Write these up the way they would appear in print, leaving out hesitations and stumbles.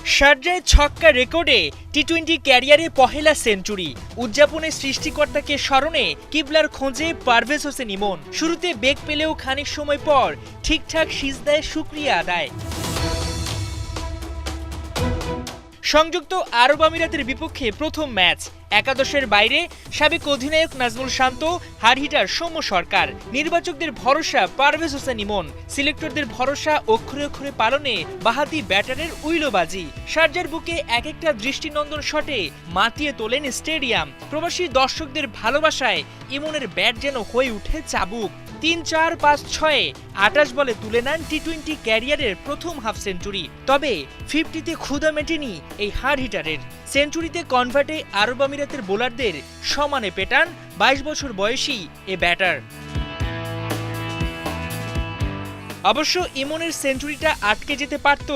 শারজায় ছক্কা রেকর্ডে টি-20 ক্যারিয়ারে পহেলা সেঞ্চুরি উদযাপনে সৃষ্টিকর্তাকে স্মরণে কিবলার খোঁজে পারভেজ হোসেন ইমন। শুরুতে বেগ পেলেও খানিক সময় পর ঠিকঠাক সিজদায় শুকরিয়া আদায়। সংযুক্ত আরব আমিরাতের বিপক্ষে প্রথম ম্যাচ, একাদশের বাইরে সাবেক অধিনায়ক নাজমুল শান্ত, হারহিটার সৌম্য সরকার, নির্বাচকদের ভরসা পারভেজ হোসেন ইমন, সিলেক্টরদের ভরসা অক্ষরে অক্ষরে পালনে বাহাতি ব্যাটারের উইলোবাজি। শারজার বুকে এক একটা দৃষ্টিনন্দন শটে মাতিয়ে তোলেন স্টেডিয়াম। প্রবাসী দর্শকদের ভালোবাসায় ইমনের ব্যাট যেন হয়ে উঠে চাবুক। 3-4-5-6 28 বলে তুলে নেন টি-20 ক্যারিয়ারের প্রথম হাফ সেঞ্চুরি। তবে 50-তে ক্ষুধা মেটেনি এই হার্ড হিটারের। সেঞ্চুরিতে কনভার্টে আরব আমিরাতের বোলারদের সমানে পেটান 22 বছর বয়সী এ ব্যাটার। অবশ্য ইমনের সেঞ্চুরিটা আটকে যেতে পারত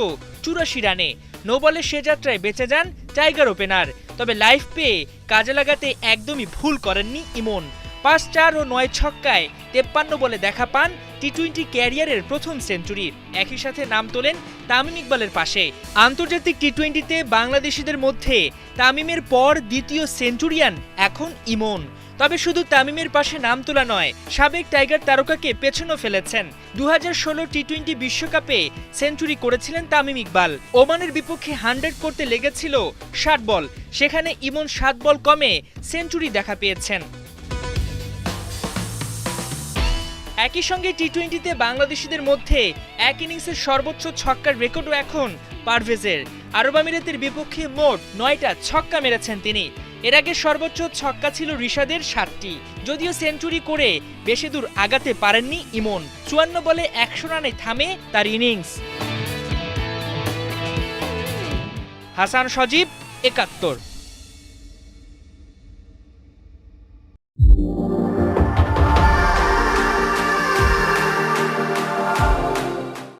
84 রানে। নো বলে সে যাত্রায় বেঁচে যান টাইগার ওপেনার। তবে লাইফ পেয়ে কাজে লাগাতে একদমই ভুল করেননি ইমন। 5-4 ও 9 ছক্কায় 53 বলে দেখা পান টি-20 ক্যারিয়ারের প্রথম সেঞ্চুরি। একই সাথে নাম তোলেন তামিম ইকবালের পাশে। আন্তর্জাতিক টি-20তে বাংলাদেশিদের মধ্যে তামিমের পর দ্বিতীয় সেঞ্চুরিয়ান এখন ইমন। তবে শুধু তামিমের পাশে নাম তোলা নয়, সাবেক টাইগার তারকাকে পেছনেও ফেলেছেন। 2016 টি-20 বিশ্বকাপে সেঞ্চুরি করেছিলেন তামিম ইকবাল। ওমানের বিপক্ষে 100 করতে লেগেছিল 60 বল, সেখানে ইমন 7 বল কমে সেঞ্চুরি দেখা পেয়েছেন। একই সঙ্গে টি-20তে বাংলাদেশিদের মধ্যে এক ইনিংসের সর্বোচ্চ ছক্কার রেকর্ডও এখন পারভেজের। আরব আমিরাতের বিপক্ষে মোট 9টা ছক্কা মেরেছেন তিনি। এর আগে সর্বোচ্চ ছক্কা ছিল রিশাদের 7টি। যদিও সেঞ্চুরি করে বেশি দূর আগাতে পারেননি ইমন। 54 বলে 100 রানে থামে তার ইনিংস। হাসান সজীব, 71।